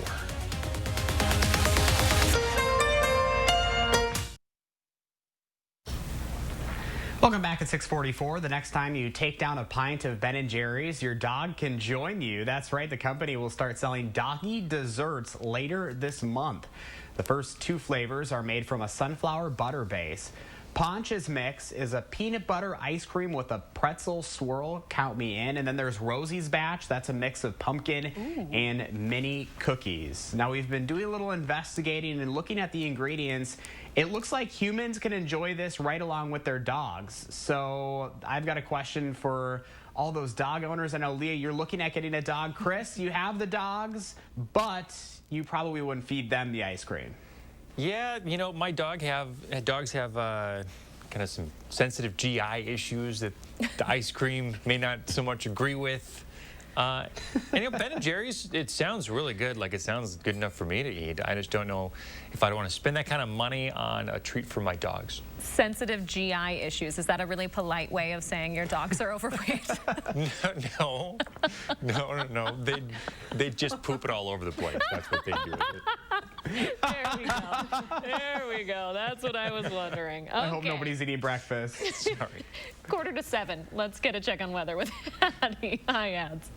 Welcome back at 6:44. The next time you take down a pint of Ben & Jerry's, your dog can join you. That's right, the company will start selling doggy desserts later this month. The first 2 flavors are made from a sunflower butter base. Ponch's Mix is a peanut butter ice cream with a pretzel swirl, count me in. And then there's Rosie's Batch, that's a mix of pumpkin and mini cookies. Now we've been doing a little investigating and looking at the ingredients. It looks like humans can enjoy this right along with their dogs. So I've got a question for all those dog owners. I know, Leah, you're looking at getting a dog. Chris, you have the dogs, but you probably wouldn't feed them the ice cream. Yeah, you know, my dogs have kind of some sensitive GI issues that the ice cream may not so much agree with. And you know, Ben & Jerry's, it sounds really good. Like, it sounds good enough for me to eat. I just don't know if I'd want to spend that kind of money on a treat for my dogs. Sensitive GI issues. Is that a really polite way of saying your dogs are overweight? No. They just poop it all over the place. That's what they do with it. There we go. There we go. That's what I was wondering. Okay. I hope nobody's eating breakfast. Sorry. 6:45. Let's get a check on weather with Hattie. Hi, ads.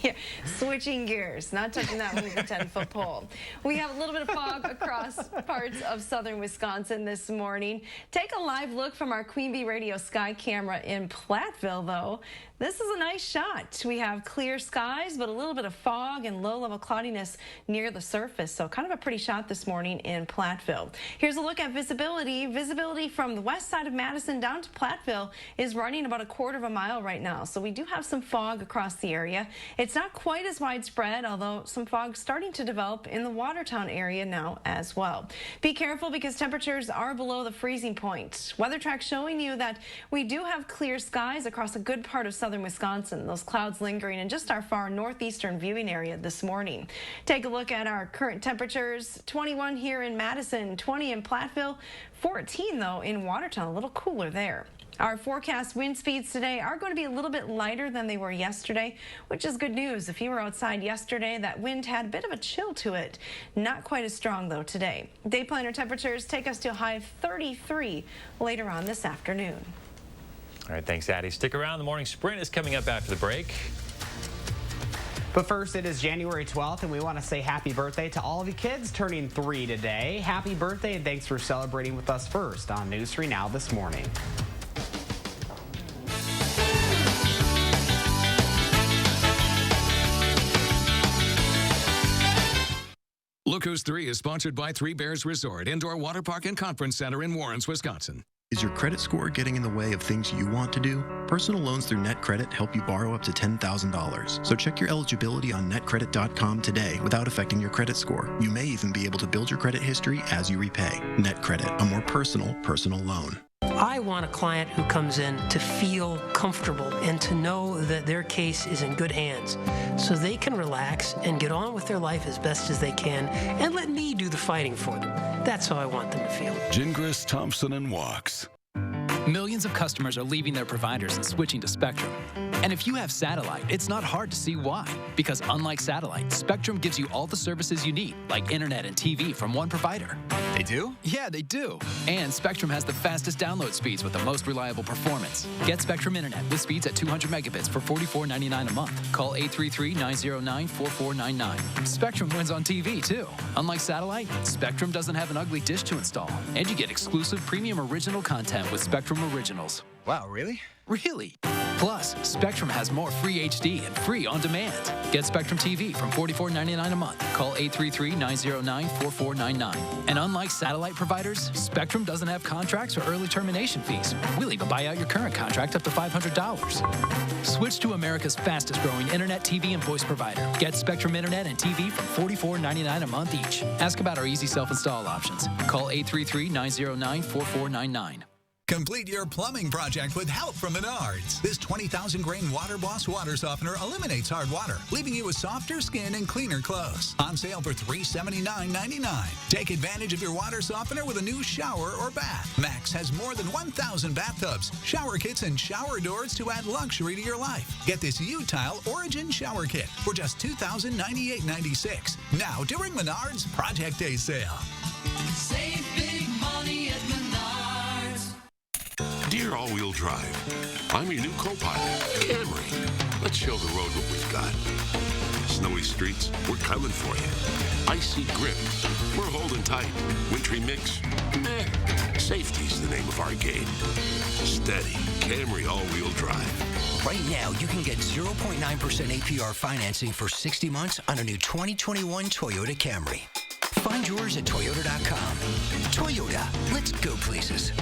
Yeah, switching gears, not touching that one with a 10-foot pole. We have a little bit of fog across parts of southern Wisconsin this morning. Take a live look from our Queen Bee Radio Sky camera in Platteville, though. This is a nice shot. We have clear skies, but a little bit of fog and low-level cloudiness near the surface. So kind of a pretty shot this morning in Platteville. Here's a look at visibility. Visibility from the west side of Madison down to Platteville is running about a 1/4 mile right now. So we do have some fog across the area. It's not quite as widespread, although some fog starting to develop in the Watertown area now as well. Be careful because temperatures are below the freezing point. Weather track showing you that we do have clear skies across a good part of southern Wisconsin. Those clouds lingering in just our far northeastern viewing area this morning. Take a look at our current temperatures. 21 here in Madison, 20 in Platteville, 14 though in Watertown, a little cooler there. Our forecast wind speeds today are going to be a little bit lighter than they were yesterday, which is good news. If you were outside yesterday, that wind had a bit of a chill to it. Not quite as strong, though, today. Day planner temperatures take us to a high of 33 later on this afternoon. All right, thanks, Addie. Stick around. The morning sprint is coming up after the break. But first, it is January 12th, and we want to say happy birthday to all of you kids turning 3 today. Happy birthday, and thanks for celebrating with us first on News 3 Now this morning. Look Who's 3 is sponsored by Three Bears Resort, Indoor Water Park and Conference Center in Warrens, Wisconsin. Is your credit score getting in the way of things you want to do? Personal loans through NetCredit help you borrow up to $10,000. So check your eligibility on netcredit.com today without affecting your credit score. You may even be able to build your credit history as you repay. NetCredit, a more personal loan. I want a client who comes in to feel comfortable and to know that their case is in good hands so they can relax and get on with their life as best as they can and let me do the fighting for them. That's how I want them to feel. Gingras, Thompson & Walks. Millions of customers are leaving their providers and switching to Spectrum. And if you have satellite, it's not hard to see why. Because unlike satellite, Spectrum gives you all the services you need, like internet and TV from one provider. They do? Yeah, they do. And Spectrum has the fastest download speeds with the most reliable performance. Get Spectrum Internet with speeds at 200 megabits for $44.99 a month. Call 833-909-4499. Spectrum wins on TV, too. Unlike satellite, Spectrum doesn't have an ugly dish to install. And you get exclusive premium original content with Spectrum Originals. Wow, really? Really. Plus, Spectrum has more free HD and free on demand. Get Spectrum TV from $44.99 a month. Call 833-909-4499. And unlike satellite providers, Spectrum doesn't have contracts or early termination fees. We'll even buy out your current contract up to $500. Switch to America's fastest growing internet, TV, and voice provider. Get Spectrum Internet and TV from $44.99 a month each. Ask about our easy self-install options. Call 833-909-4499. Complete your plumbing project with help from Menards. This 20,000 grain Water Boss water softener eliminates hard water, leaving you with softer skin and cleaner clothes. On sale for $379.99. Take advantage of your water softener with a new shower or bath. Max has more than 1,000 bathtubs, shower kits, and shower doors to add luxury to your life. Get this U-Tile Origin Shower Kit for just $2,098.96. Now during Menards Project Day Sale. Save big money at Menards. Dear all-wheel drive, I'm your new co-pilot, Camry. Let's show the road what we've got. Snowy streets, we're coming for you. Icy grip, we're holding tight. Wintry mix, meh. Safety's the name of our game. Steady, Camry all-wheel drive. Right now, you can get 0.9% APR financing for 60 months on a new 2021 Toyota Camry. Find yours at Toyota.com. Toyota, let's go places.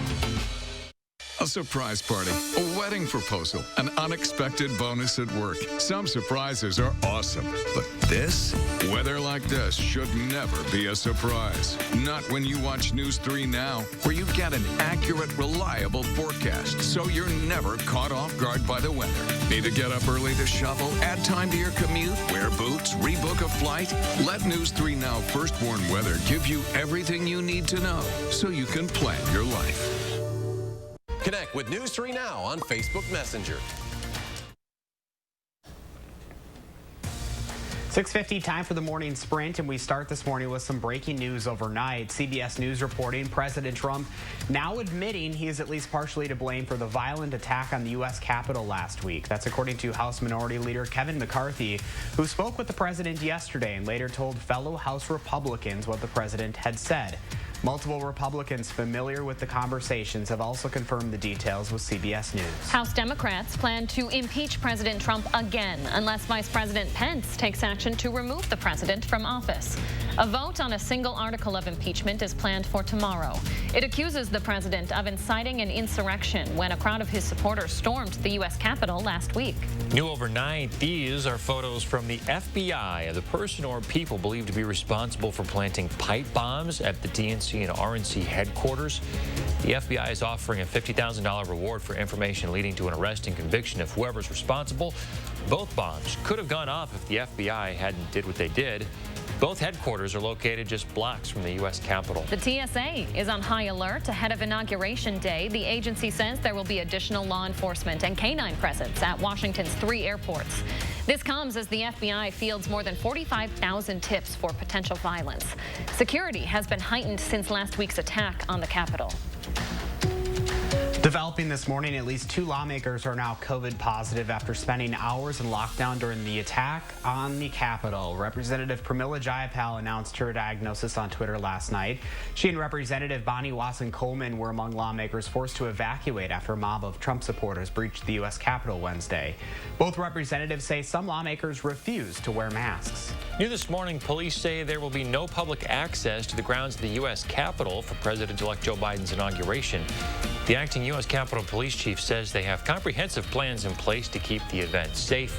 A surprise party, a wedding proposal, an unexpected bonus at work. Some surprises are awesome, but this? Weather like this should never be a surprise. Not when you watch News 3 Now, where you get an accurate, reliable forecast, so you're never caught off guard by the weather. Need to get up early to shovel, add time to your commute, wear boots, rebook a flight? Let News 3 Now Firstborn Weather give you everything you need to know so you can plan your life. Connect with News 3 Now on Facebook Messenger. 6:50, time for the morning sprint, and we start this morning with some breaking news overnight. CBS News reporting President Trump now admitting he is at least partially to blame for the violent attack on the U.S. Capitol last week. That's according to House Minority Leader Kevin McCarthy, who spoke with the president yesterday and later told fellow House Republicans what the president had said. Multiple Republicans familiar with the conversations have also confirmed the details with CBS News. House Democrats plan to impeach President Trump again unless Vice President Pence takes action to remove the president from office. A vote on a single article of impeachment is planned for tomorrow. It accuses the president of inciting an insurrection when a crowd of his supporters stormed the U.S. Capitol last week. New overnight, these are photos from the FBI of the person or people believed to be responsible for planting pipe bombs at the DNC and RNC headquarters. The FBI is offering a $50,000 reward for information leading to an arrest and conviction of whoever's responsible. Both bombs could have gone off if the FBI hadn't did what they did. Both headquarters are located just blocks from the U.S. Capitol. The TSA is on high alert ahead of Inauguration Day. The agency says there will be additional law enforcement and canine presence at Washington's 3 airports. This comes as the FBI fields more than 45,000 tips for potential violence. Security has been heightened since last week's attack on the Capitol. Developing this morning, at least 2 lawmakers are now COVID positive after spending hours in lockdown during the attack on the Capitol. Representative Pramila Jayapal announced her diagnosis on Twitter last night. She and Representative Bonnie Watson-Coleman were among lawmakers forced to evacuate after a mob of Trump supporters breached the U.S. Capitol Wednesday. Both representatives say some lawmakers refuse to wear masks. New this morning, police say there will be no public access to the grounds of the U.S. Capitol for President-elect Joe Biden's inauguration. The acting U.S. Capitol Police Chief says they have comprehensive plans in place to keep the event safe.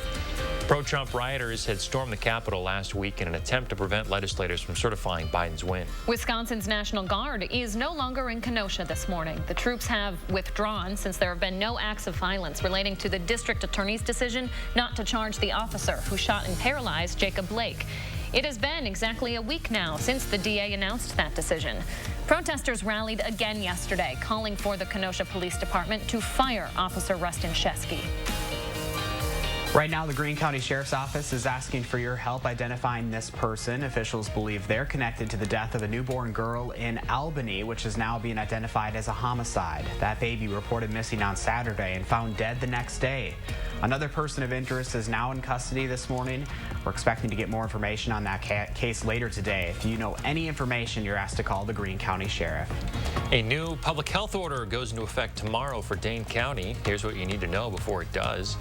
Pro-Trump rioters had stormed the Capitol last week in an attempt to prevent legislators from certifying Biden's win. Wisconsin's National Guard is no longer in Kenosha this morning. The troops have withdrawn since there have been no acts of violence relating to the district attorney's decision not to charge the officer who shot and paralyzed Jacob Blake. It has been exactly a week now since the DA announced that decision. Protesters rallied again yesterday, calling for the Kenosha Police Department to fire Officer Rustin Shesky. Right now, the Greene County Sheriff's Office is asking for your help identifying this person. Officials believe they're connected to the death of a newborn girl in Albany, which is now being identified as a homicide. That baby reported missing on Saturday and found dead the next day. Another person of interest is now in custody this morning. We're expecting to get more information on that case later today. If you know any information, you're asked to call the Greene County Sheriff. A new public health order goes into effect tomorrow for Dane County. Here's what you need to know before it does.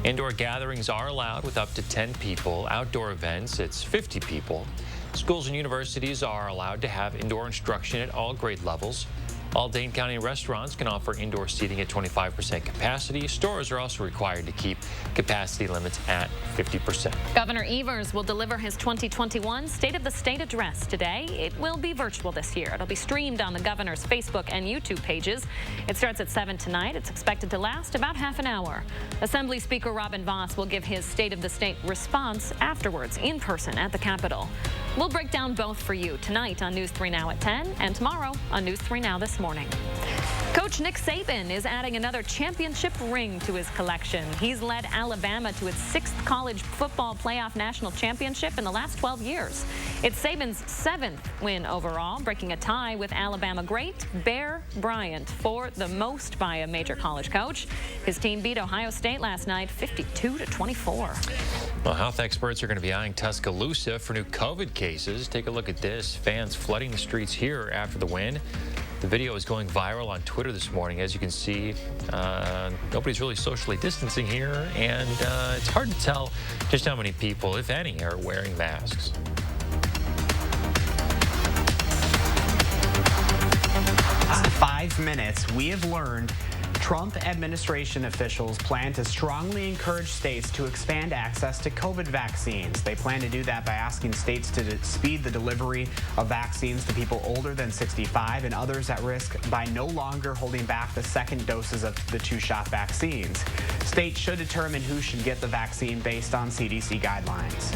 Indoor gatherings are allowed with up to 10 people. Outdoor events, it's 50 people. Schools and universities are allowed to have indoor instruction at all grade levels. All Dane County restaurants can offer indoor seating at 25% capacity. Stores are also required to keep capacity limits at 50%. Governor Evers will deliver his 2021 State of the State address today. It will be virtual this year. It'll be streamed on the governor's Facebook and YouTube pages. It starts at 7 tonight. It's expected to last about half an hour. Assembly Speaker Robin Vos will give his State of the State response afterwards in person at the Capitol. We'll break down both for you tonight on News 3 Now at 10 and tomorrow on News 3 Now this morning. Coach Nick Saban is adding another championship ring to his collection. He's led Alabama to its 6th college football playoff national championship in the last 12 years. It's Saban's 7th win overall, breaking a tie with Alabama great Bear Bryant for the most by a major college coach. His team beat Ohio State last night 52-24. Well, health experts are going to be eyeing Tuscaloosa for new COVID cases. Take a look at this. Fans flooding the streets here after the win. The video is going viral on Twitter this morning. As you can see, nobody's really socially distancing here, and it's hard to tell just how many people, if any, are wearing masks. Last 5 minutes, we have learned Trump administration officials plan to strongly encourage states to expand access to COVID vaccines. They plan to do that by asking states to speed the delivery of vaccines to people older than 65 and others at risk by no longer holding back the second doses of the 2-shot vaccines. States should determine who should get the vaccine based on CDC guidelines.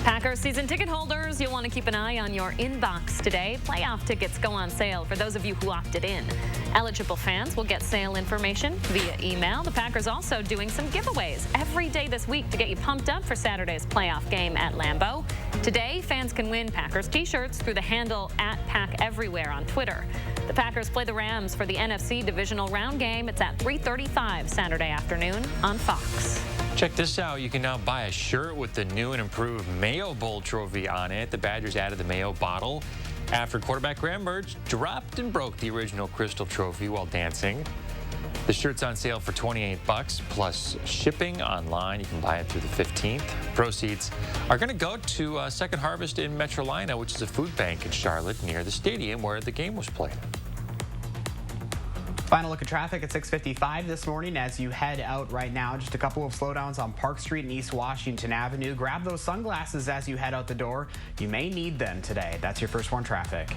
Packers season ticket holders, you'll want to keep an eye on your inbox today. Playoff tickets go on sale for those of you who opted in. Eligible fans will get sale information via email. The Packers also doing some giveaways every day this week to get you pumped up for Saturday's playoff game at Lambeau. Today, fans can win Packers t-shirts through the handle @PackEverywhere on Twitter. The Packers play the Rams for the NFC divisional round game. It's at 3:35 Saturday afternoon on Fox. Check this out. You can now buy a shirt with the new and improved Mayo Bowl trophy on it. The Badgers added the Mayo bottle after quarterback Graham Mertz dropped and broke the original Crystal trophy while dancing. The shirt's on sale for $28 plus shipping online. You can buy it through the 15th. Proceeds are going to go to Second Harvest in Metrolina, which is a food bank in Charlotte near the stadium where the game was played. Final look at traffic at 6:55 this morning as you head out right now. Just a couple of slowdowns on Park Street and East Washington Avenue. Grab those sunglasses as you head out the door. You may need them today. That's your First Warn traffic.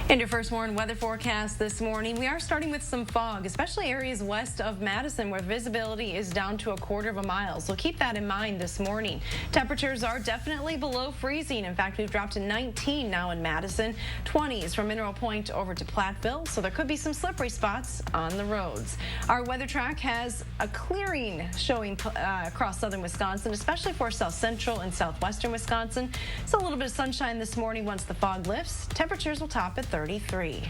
And your First Warn weather forecast this morning. We are starting with some fog, especially areas west of Madison where visibility is down to 1/4 mile. So keep that in mind this morning. Temperatures are definitely below freezing. In fact, we've dropped to 19 now in Madison, 20s from Mineral Point over to Platteville. So there could be some slippery spots on the roads. Our weather track has a clearing showing across southern Wisconsin, especially for south central and southwestern Wisconsin. So a little bit of sunshine this morning once the fog lifts. Temperatures will top at 33.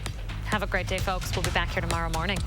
Have a great day, folks. We'll be back here tomorrow morning.